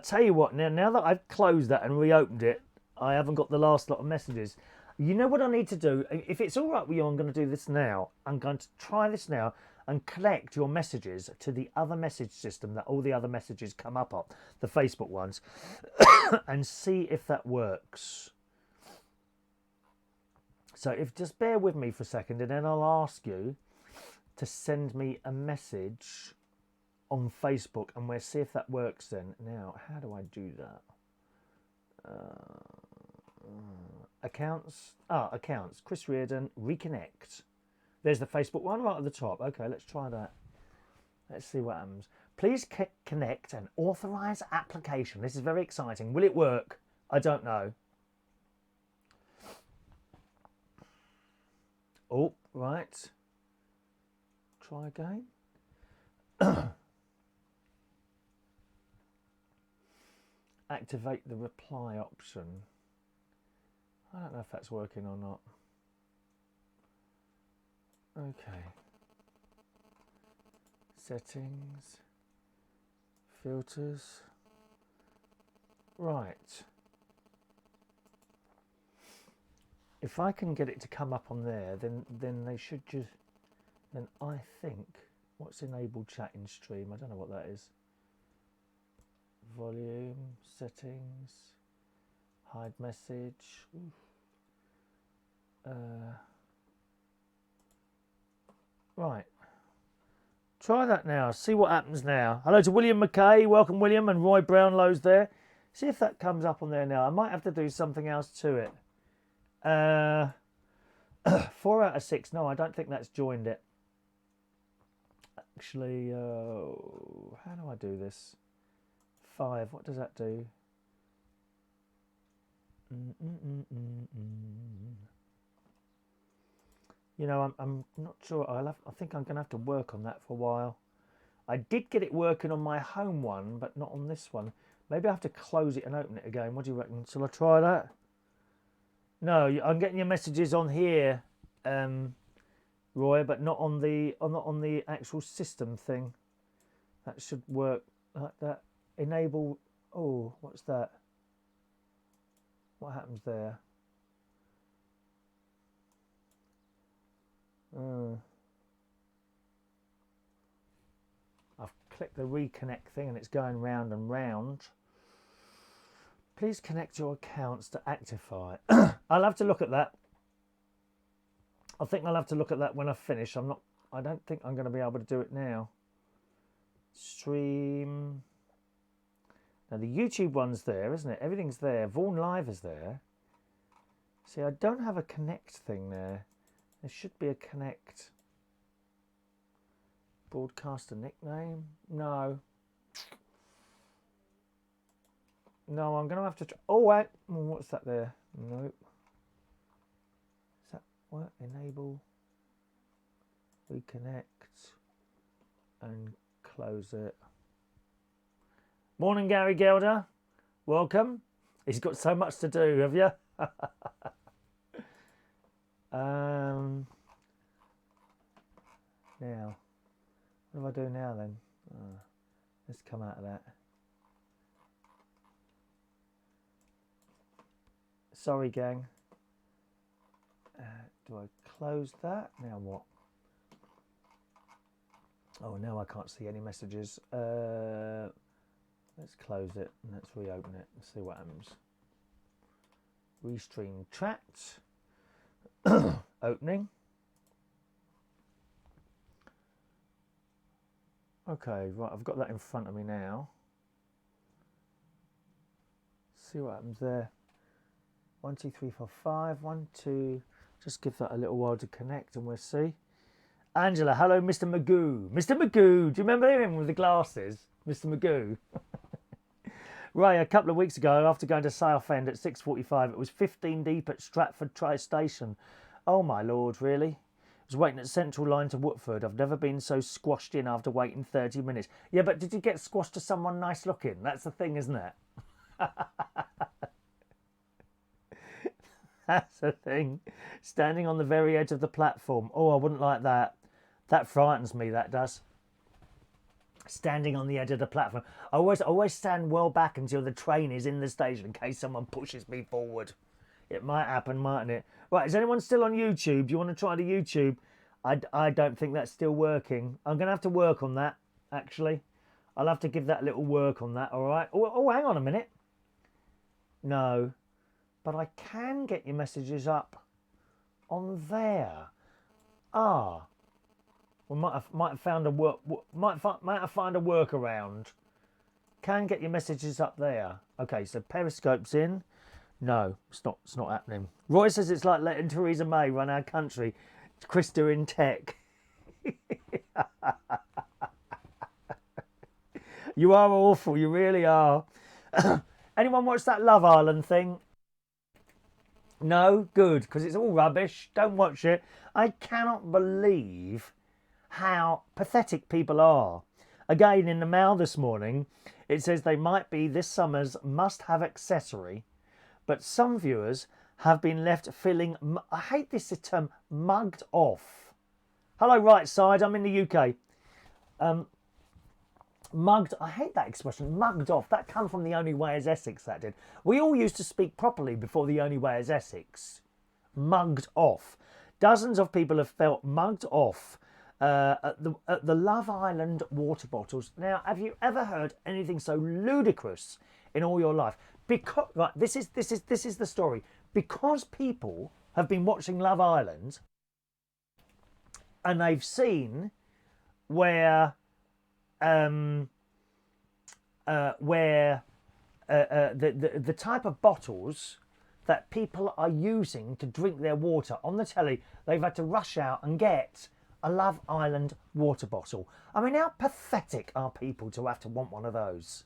tell you what, now that I've closed that and reopened it, I haven't got the last lot of messages. You know what I need to do? If it's all right with you, I'm going to do this now. I'm going to try this now and collect your messages to the other message system that all the other messages come up on, the Facebook ones, and see if that works. So just bear with me for a second, and then I'll ask you to send me a message on Facebook, and we'll see if that works then. Now, how do I do that? Accounts. Accounts. Chris Reardon, reconnect. There's the Facebook one right at the top. Okay, let's try that. Let's see what happens. Please connect and authorize application. This is very exciting. Will it work? I don't know. Oh, right. Try again. Activate the reply option. I don't know if that's working or not. Okay. Settings. Filters. Right. If I can get it to come up on there, then they should just... Then I think... What's enabled chat in stream? I don't know what that is. Volume, settings, hide message. Right. Try that now. See what happens now. Hello to William McKay. Welcome, William, and Roy Brownlow's there. See if that comes up on there now. I might have to do something else to it. 4 out of 6. No, I don't think that's joined it. Actually, how do I do this? 5. What does that do? You know, I'm not sure. I think I'm going to have to work on that for a while. I did get it working on my home one, but not on this one. Maybe I have to close it and open it again. What do you reckon? Shall I try that? No, I'm getting your messages on here, Roy, but not on the actual system thing. That should work like that. Enable. Oh, what's that? What happens there? I've clicked the reconnect thing and it's going round and round. Please connect your accounts to Actify. I'll have to look at that. I think I'll have to look at that when I finish. I don't think I'm going to be able to do it now. Stream. Now the YouTube one's there, isn't it? Everything's there. Vaughan Live is there. See, I don't have a connect thing there. There should be a connect. Broadcaster nickname? No. No, I'm going to have to... Oh, wait. What's that there? Nope. Is that what? Enable. Reconnect. And close it. Morning, Gary Gelder. Welcome. He's got so much to do, have you? Now, what do I do now then? Let's come out of that. Sorry, gang. Do I close that? Now what? Oh, now I can't see any messages. Let's close it and let's reopen it and see what happens. Restream chat. Opening. Okay, right, I've got that in front of me now. See what happens there. 1, 2, 3, 4, 5. 1, 2. Just give that a little while to connect and we'll see. Angela, hello, Mr. Magoo. Mr. Magoo, do you remember him with the glasses? Mr. Magoo. Ray, a couple of weeks ago, after going to Southend at 6:45, it was 15 deep at Stratford Tri-Station. Oh, my lord, really? I was waiting at Central Line to Watford. I've never been so squashed in after waiting 30 minutes. Yeah, but did you get squashed to someone nice looking? That's the thing, isn't it? That's the thing. Standing on the very edge of the platform. Oh, I wouldn't like that. That frightens me, that does. Standing on the edge of the platform. I always stand well back until the train is in the station in case someone pushes me forward. It might happen, mightn't it? Right, is anyone still on YouTube? Do you want to try the YouTube? I don't think that's still working. I'm going to have to work on that, actually. I'll have to give that a little work on that, all right? Oh, hang on a minute. No. But I can get your messages up on there. Ah. We might have found a might have found a workaround. Can get your messages up there. Okay, so Periscope's in. No, it's not happening. Roy says it's like letting Theresa May run our country. Chris doing tech. You are awful, you really are. Anyone watch that Love Island thing? No? Good, because it's all rubbish. Don't watch it. I cannot believe how pathetic people are. Again, in the Mail this morning, it says they might be this summer's must-have accessory, but some viewers have been left feeling, I hate this term, mugged off. Hello, right side, I'm in the UK. Mugged, I hate that expression, mugged off. That come from The Only Way is Essex, that did. We all used to speak properly before The Only Way is Essex. Mugged off. Dozens of people have felt mugged off at the Love Island water bottles. Now, have you ever heard anything so ludicrous in all your life? Because right, this is the story. Because people have been watching Love Island and they've seen where the type of bottles that people are using to drink their water on the telly, they've had to rush out and get a Love Island water bottle. I mean, how pathetic are people to have to want one of those?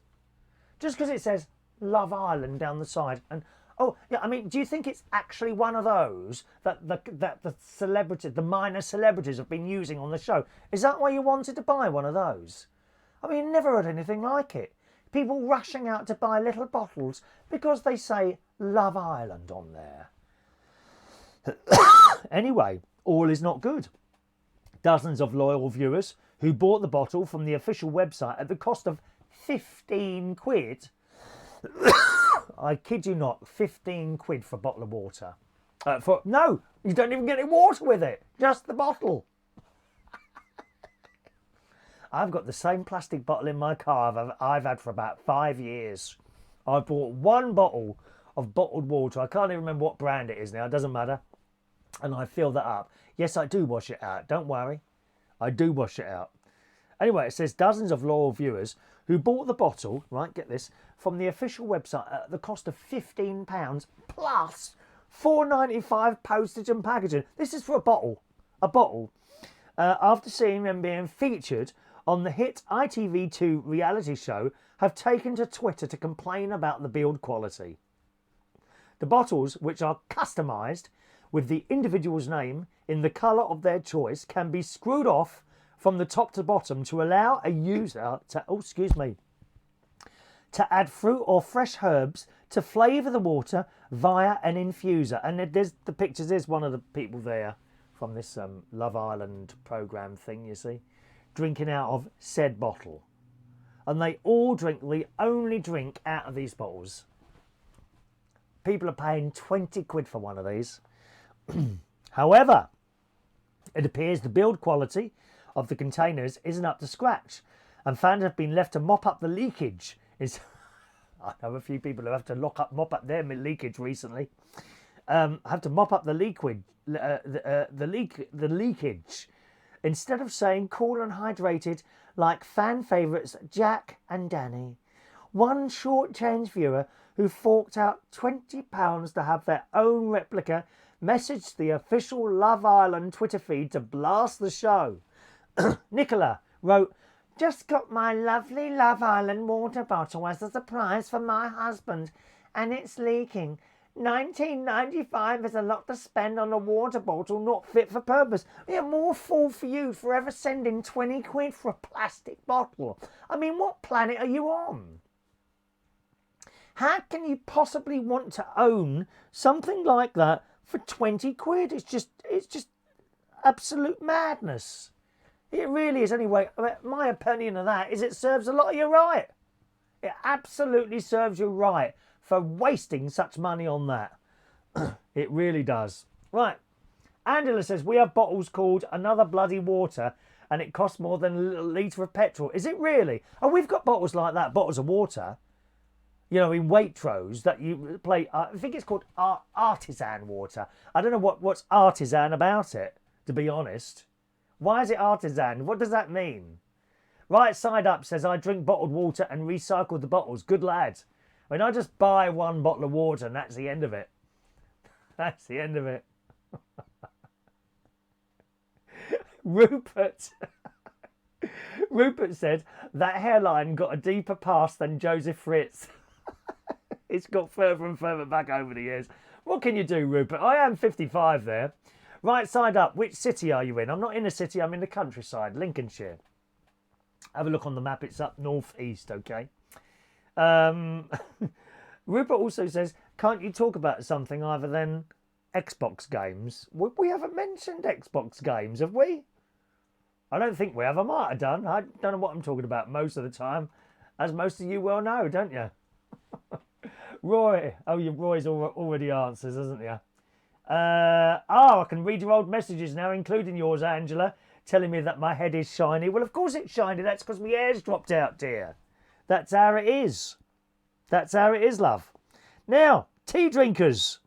Just because it says Love Island down the side. And oh, yeah, I mean, do you think it's actually one of those that the celebrities, the minor celebrities have been using on the show? Is that why you wanted to buy one of those? I mean, never heard anything like it. People rushing out to buy little bottles because they say Love Island on there. Anyway, all is not good. Dozens of loyal viewers who bought the bottle from the official website at the cost of 15 quid. I kid you not, 15 quid for a bottle of water. No, you don't even get any water with it, just the bottle. I've got the same plastic bottle in my car I've had for about 5 years. I bought one bottle of bottled water. I can't even remember what brand it is now. It doesn't matter. And I fill that up. Yes, I do wash it out. Don't worry. I do wash it out. Anyway, it says dozens of loyal viewers who bought the bottle, right, get this, from the official website at the cost of £15 plus £4.95 postage and packaging. This is for a bottle. A bottle. After seeing them being featured on the hit ITV2 reality show, have taken to Twitter to complain about the build quality. The bottles, which are customised with the individual's name in the colour of their choice, can be screwed off from the top to bottom to allow a user to, to add fruit or fresh herbs to flavour the water via an infuser. And there's the pictures. There's one of the people there from this Love Island programme thing, you see, drinking out of said bottle. And they all only drink out of these bottles. People are paying 20 quid for one of these. However, it appears the build quality of the containers isn't up to scratch, and fans have been left to mop up the leakage. I know a few people who have to mop up their leakage recently. Have to mop up the leakage instead of saying cool and hydrated like fan favourites Jack and Danny. one short change viewer who forked out £20 to have their own replica messaged the official Love Island Twitter feed to blast the show. Nicola wrote, "Just got my lovely Love Island water bottle as a surprise for my husband, and it's leaking. £19.95 is a lot to spend on a water bottle not fit for purpose. Yeah, more fool for you for ever sending 20 quid for a plastic bottle. I mean, what planet are you on? How can you possibly want to own something like that for 20 quid? It's just absolute madness. It really is. Anyway, my opinion of that is it serves a lot of you right. It absolutely serves you right for wasting such money on that. It really does. Right. Angela says, we have bottles called Another Bloody Water and it costs more than a litre of petrol. Is it really? Oh, we've got bottles like that, bottles of water, you know, in Waitrose that you play. I think it's called artisan water. I don't know what's artisan about it, to be honest. Why is it artisan? What does that mean? Right Side Up says, I drink bottled water and recycle the bottles. Good lad. I mean, I just buy one bottle of water and that's the end of it. That's the end of it. Rupert said, that hairline got a deeper past than Joseph Fritz. It's got further and further back over the years. What can you do, Rupert? I am 55 there. Right Side Up, which city are you in? I'm not in a city, I'm in the countryside, Lincolnshire. Have a look on the map, it's up northeast, okay? Rupert also says, can't you talk about something other than Xbox games? We haven't mentioned Xbox games, have we? I don't think we have. I might have done. I don't know what I'm talking about most of the time, as most of you well know, don't you? Roy. Oh, Roy's already answers, hasn't he? I can read your old messages now, including yours, Angela, telling me that my head is shiny. Well, of course it's shiny. That's because my hair's dropped out, dear. That's how it is. That's how it is, love. Now, tea drinkers.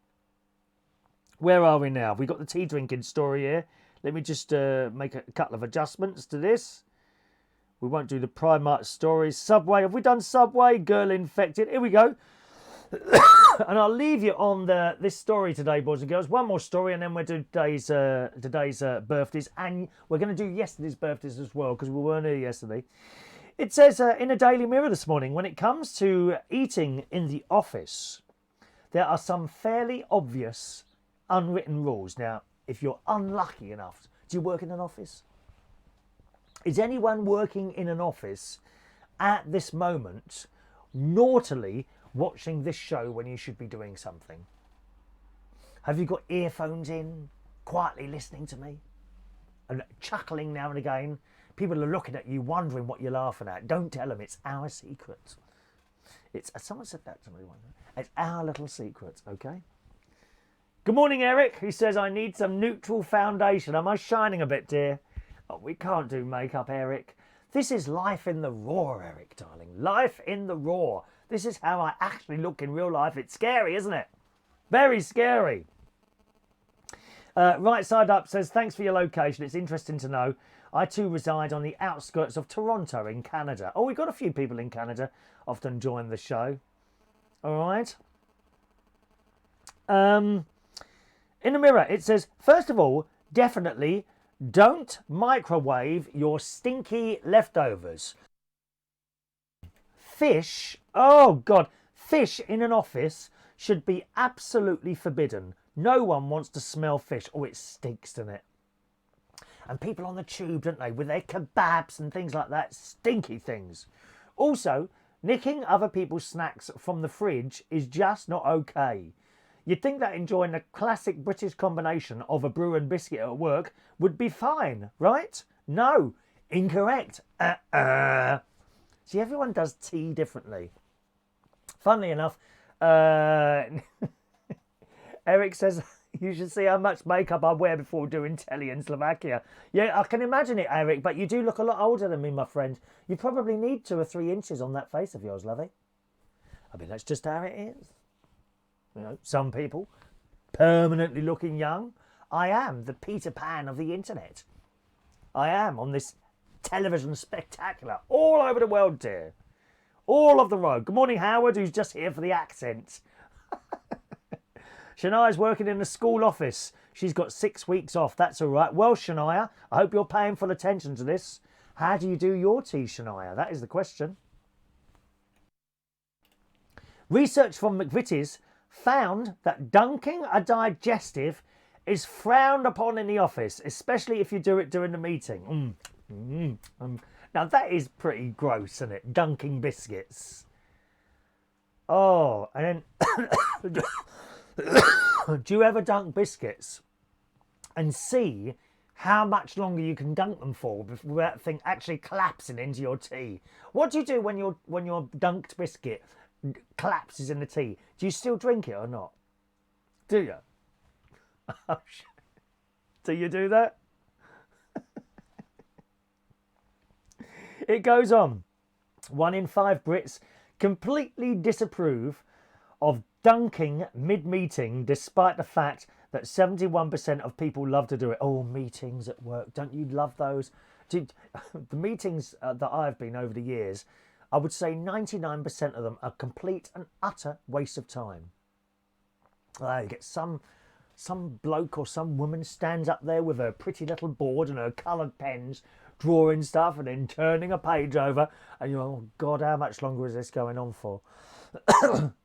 Where are we now? We've got the tea drinking story here. Let me just make a couple of adjustments to this. We won't do the Primark stories. Subway. Have we done Subway? Girl infected. Here we go. And I'll leave you on this story today, boys and girls. One more story, and then we'll do today's birthdays. And we're going to do yesterday's birthdays as well, because we weren't here yesterday. It says in a Daily Mirror this morning, when it comes to eating in the office, there are some fairly obvious unwritten rules. Now, if you're unlucky enough, do you work in an office? Is anyone working in an office at this moment naughtily watching this show when you should be doing something? Have you got earphones in, quietly listening to me and chuckling now and again? People are looking at you, wondering what you're laughing at. Don't tell them, it's our secret. Someone said that to me one day. It's our little secret, okay? Good morning, Eric. He says, I need some neutral foundation. Am I shining a bit, dear? Oh, we can't do makeup, Eric. This is life in the raw, Eric, darling. Life in the raw. This is how I actually look in real life. It's scary, isn't it? Very scary. Right Side Up says, thanks for your location. It's interesting to know. I too reside on the outskirts of Toronto in Canada. Oh, we've got a few people in Canada often join the show. All right. In the Mirror, it says, first of all, definitely don't microwave your stinky leftovers. Fish, oh God, fish in an office should be absolutely forbidden. No one wants to smell fish. Oh, it stinks, doesn't it? And people on the tube, don't they, with their kebabs and things like that, stinky things. Also, nicking other people's snacks from the fridge is just not okay. You'd think that enjoying the classic British combination of a brew and biscuit at work would be fine, right? No, incorrect. See, everyone does tea differently. Funnily enough, Eric says, you should see how much makeup I wear before doing telly in Slovakia. Yeah, I can imagine it, Eric, but you do look a lot older than me, my friend. You probably need 2 or 3 inches on that face of yours, lovey. I mean, that's just how it is. You know, some people permanently looking young. I am the Peter Pan of the internet. I am on this television spectacular all over the world, dear. all of the road. Good morning, Howard, who's just here for the accent. Shania's working in the school office. She's got 6 weeks off. That's all right. Well, Shania, I hope you're paying full attention to this. How do you do your tea, Shania? That is the question. Research from McVitie's found that dunking a digestive is frowned upon in the office, especially if you do it during the meeting. Now, that is pretty gross, isn't it? Dunking biscuits. Oh, and then... Do you ever dunk biscuits and see how much longer you can dunk them for before that thing actually collapsing into your tea? What do you do when your dunked biscuit collapses in the tea? Do you still drink it or not? Do you? Do you do that? It goes on. 1 in 5 Brits completely disapprove of dunking mid-meeting, despite the fact that 71% of people love to do it. Oh, meetings at work. Don't you love those? The meetings that I've been over the years, I would say 99% of them are complete and utter waste of time. You get some bloke or some woman stands up there with her pretty little board and her coloured pens, drawing stuff and then turning a page over, and you're, oh God, how much longer is this going on for?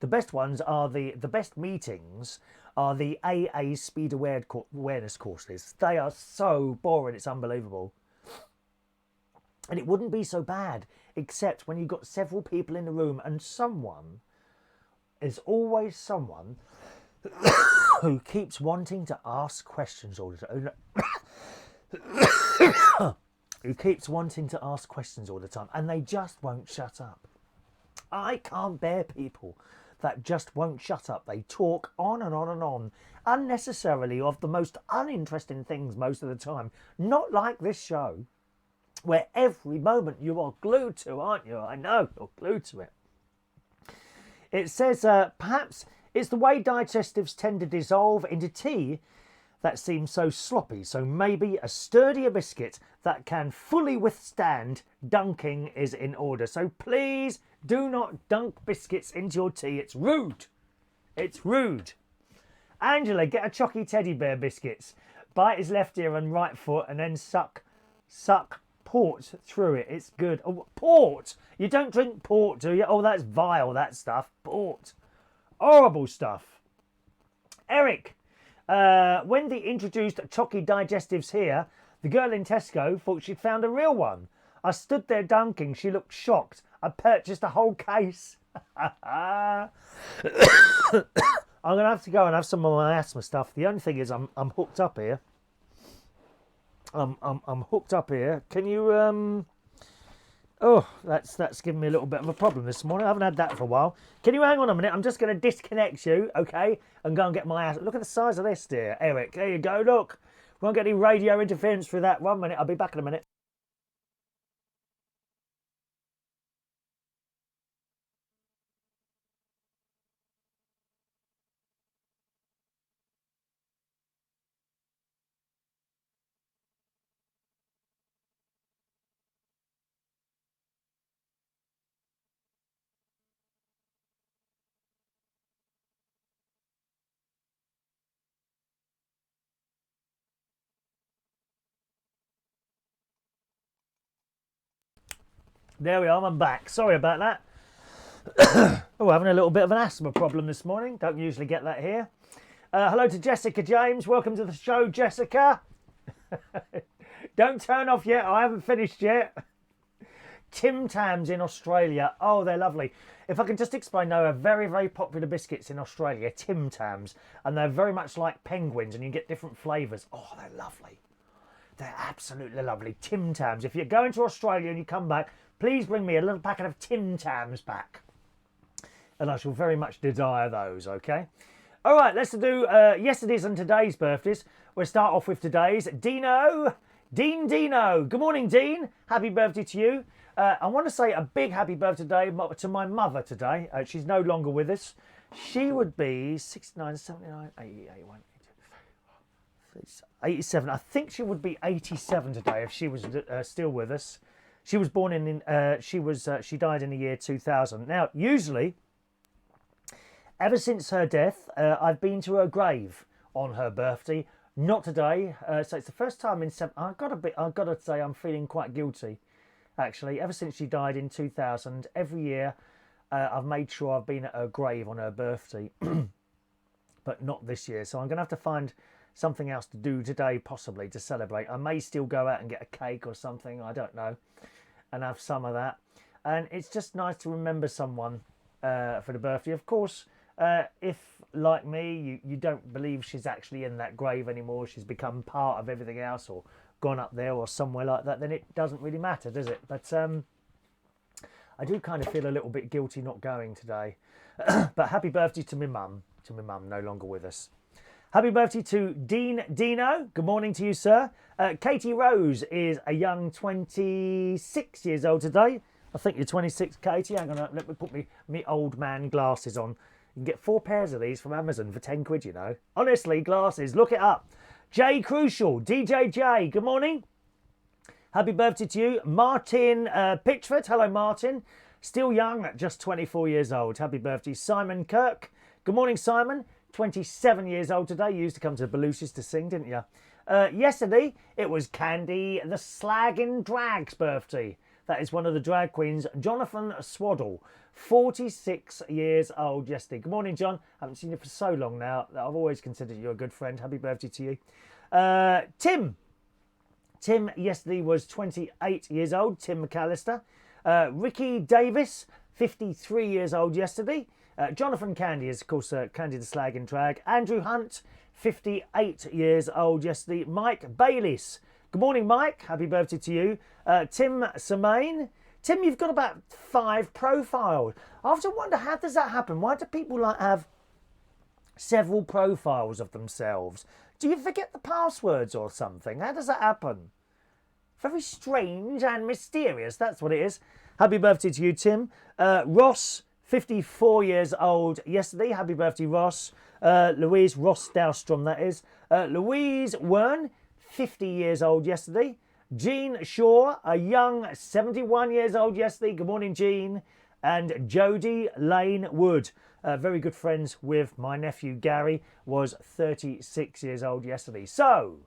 The best ones are the best meetings are the AA speed awareness courses. They are so boring, it's unbelievable. And it wouldn't be so bad, except when you've got several people in the room and there's always someone who keeps wanting to ask questions all the time. Who keeps wanting to ask questions all the time, and they just won't shut up. I can't bear people that just won't shut up. They talk on and on and on, unnecessarily, of the most uninteresting things most of the time. Not like this show, where every moment you are glued to, aren't you? I know, you're glued to it. It says, perhaps it's the way digestives tend to dissolve into tea that seems so sloppy, so maybe a sturdier biscuit that can fully withstand dunking is in order. So please do not dunk biscuits into your tea. It's rude. It's rude. Angela, get a Chocky teddy bear biscuits. Bite his left ear and right foot and then suck port through it. It's good. Oh, port! You don't drink port, do you? Oh, that's vile, that stuff. Port. Horrible stuff. Eric, Wendy introduced Chocky digestives here. The girl in Tesco thought she'd found a real one. I stood there dunking. She looked shocked. I purchased a whole case. I'm going to have to go and have some of my asthma stuff. The only thing is I'm hooked up here. I'm hooked up here. Can you... Oh, that's given me a little bit of a problem this morning. I haven't had that for a while. Can you hang on a minute? I'm just going to disconnect you, okay? And go and get my asthma. Look at the size of this, dear. Eric, there you go. Look. Won't get any radio interference through that. 1 minute. I'll be back in a minute. There we are, I'm back. Sorry about that. Oh, having a little bit of an asthma problem this morning. Don't usually get that here. Hello to Jessica James. Welcome to the show, Jessica. Don't turn off yet. I haven't finished yet. Tams in Australia. Oh, they're lovely. If I can just explain, though, are very, very popular biscuits in Australia, Tams. And they're very much like penguins, and you get different flavours. Oh, they're lovely. They're absolutely lovely. Tams. If you're going to Australia and you come back, please bring me a little packet of Tams back. And I shall very much desire those, okay? All right, let's do yesterday's and today's birthdays. We'll start off with today's. Dino. Dino. Good morning, Dean. Happy birthday to you. I want to say a big happy birthday to my mother today. She's no longer with us. She would be 69, 79, 80, 81, 82, 87. I think she would be 87 today if she was still with us. She was born she died in the year 2000. Now, usually, ever since her death, I've been to her grave on her birthday. Not today. So it's the first time in I've got to say I'm feeling quite guilty, actually. Ever since she died in 2000, every year I've made sure I've been at her grave on her birthday, but not this year. So I'm going to have to find something else to do today, possibly, to celebrate. I may still go out and get a cake or something, I don't know, and have some of that. And it's just nice to remember someone for the birthday. Of course, if, like me, you don't believe she's actually in that grave anymore, she's become part of everything else or gone up there or somewhere like that, then it doesn't really matter, does it? But I do kind of feel a little bit guilty not going today. But happy birthday to my mum. No longer with us. Happy birthday to Dino. Good morning to you, sir. Katie Rose is a young 26 years old today. I think you're 26, Katie. Hang on, let me put me old man glasses on. You can get 4 pairs of these from Amazon for 10 quid, you know. Honestly, glasses, look it up. Jay Crucial, DJ J, good morning. Happy birthday to you. Martin Pitchford, hello Martin. Still young, just 24 years old. Happy birthday. Simon Kirk, good morning Simon. 27 years old today. You used to come to Belush's to sing, didn't you? Yesterday, it was Candy the Slaggin' Drag's birthday. That is one of the drag queens, Jonathan Swaddle. 46 years old yesterday. Good morning, John. I haven't seen you for so long now. I've always considered you a good friend. Happy birthday to you. Tim. Tim yesterday was 28 years old. Tim McAllister. Ricky Davis, 53 years old yesterday. Jonathan Candy is, of course, Candy the Slag in Drag. Andrew Hunt, 58 years old yesterday. Mike Bayliss. Good morning, Mike. Happy birthday to you. Tim Semaine. Tim, you've got about 5 profiles. I often wonder, how does that happen? Why do people have several profiles of themselves? Do you forget the passwords or something? How does that happen? Very strange and mysterious. That's what it is. Happy birthday to you, Tim. Ross, 54 years old yesterday. Happy birthday, Ross. Louise, Ross Dowstrom, that is. Louise Wern, 50 years old yesterday. Jean Shaw, a young 71 years old yesterday. Good morning, Jean. And Jody Lane Wood, very good friends with my nephew Gary, was 36 years old yesterday. So,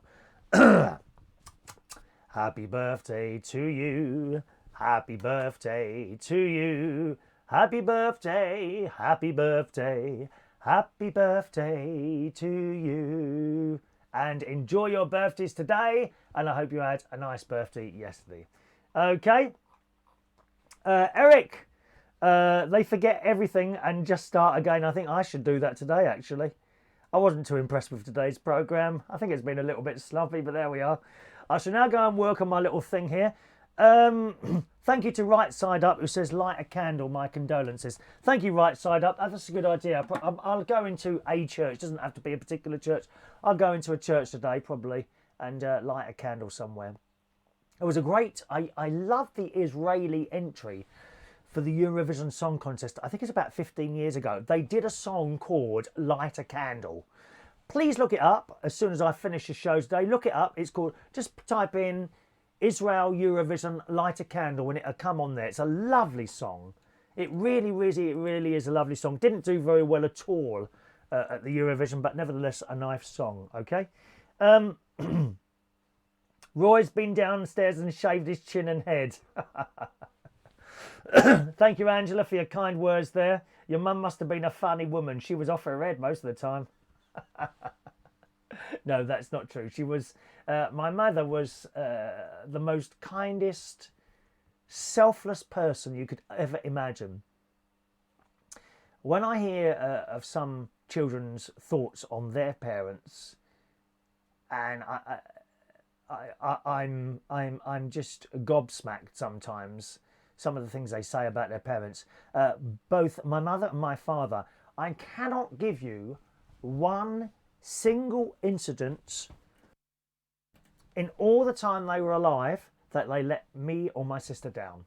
happy birthday to you. Happy birthday to you. Happy birthday, happy birthday, happy birthday to you. And enjoy your birthdays today, and I hope you had a nice birthday yesterday. Okay. Eric, they forget everything and just start again. I think I should do that today, actually. I wasn't too impressed with today's programme. I think it's been a little bit sloppy, but there we are. I shall now go and work on my little thing here. Thank you to Right Side Up, who says, light a candle, my condolences. Thank you, Right Side Up. That's a good idea. I'll go into a church. It doesn't have to be a particular church. I'll go into a church today, probably, and light a candle somewhere. It was a great... I love the Israeli entry for the Eurovision Song Contest. I think it's about 15 years ago. They did a song called Light a Candle. Please look it up as soon as I finish the show today. Look it up. It's called... Just type in... Israel Eurovision Light a Candle and it'll come on there. It's a lovely song. It really is a lovely song. Didn't do very well at all at the Eurovision, but nevertheless a nice song, okay? Roy's been downstairs and shaved his chin and head. Thank you, Angela, for your kind words there. Your mum must have been a funny woman. She was off her head most of the time. No, that's not true. She was... my mother was the most kindest, selfless person you could ever imagine. When I hear of some children's thoughts on their parents, and I'm just gobsmacked sometimes. Some of the things they say about their parents. Both my mother and my father. I cannot give you one single incident in all the time they were alive that they let me or my sister down.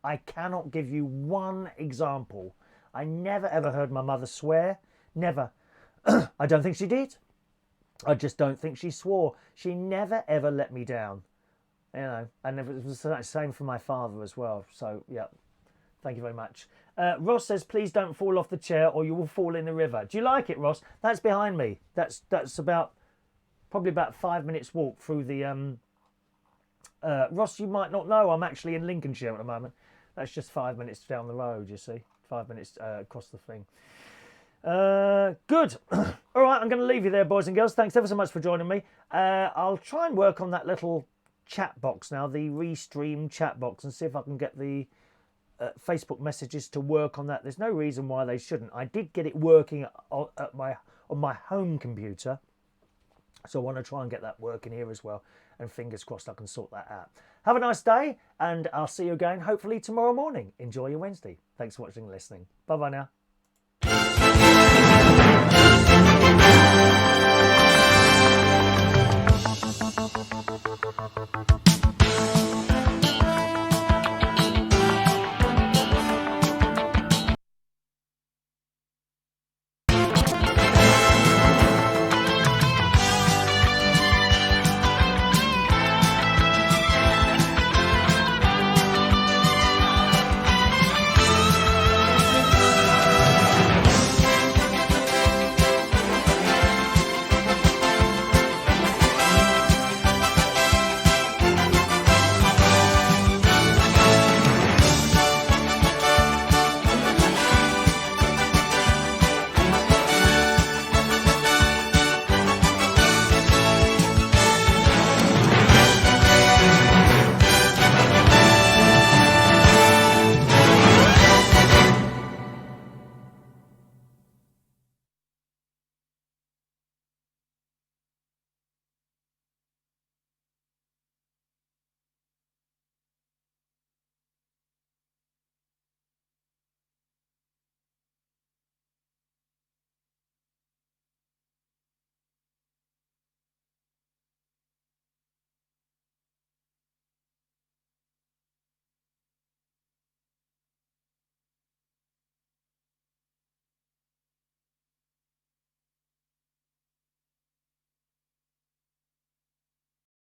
I cannot give you one example. I never ever heard my mother swear. Never. I don't think she did. I just don't think she swore. She never ever let me down. You know, and it was the same for my father as well. So, yeah, thank you very much. Ross says, please don't fall off the chair or you will fall in the river. Do you like it, Ross? That's behind me. That's probably about 5 minutes walk through the... Ross, you might not know, I'm actually in Lincolnshire at the moment. That's just 5 minutes down the road, you see. 5 minutes across the thing. Good. All right, I'm going to leave you there, boys and girls. Thanks ever so much for joining me. I'll try and work on that little chat box now, the restream chat box, and see if I can get the Facebook messages to work on that. There's no reason why they shouldn't. I did get it working on my home computer, so I want to try and get that working here as well, and fingers crossed I can sort that out. Have a nice day, and I'll see you again hopefully tomorrow morning. Enjoy your Wednesday. Thanks for watching and listening. Bye bye now.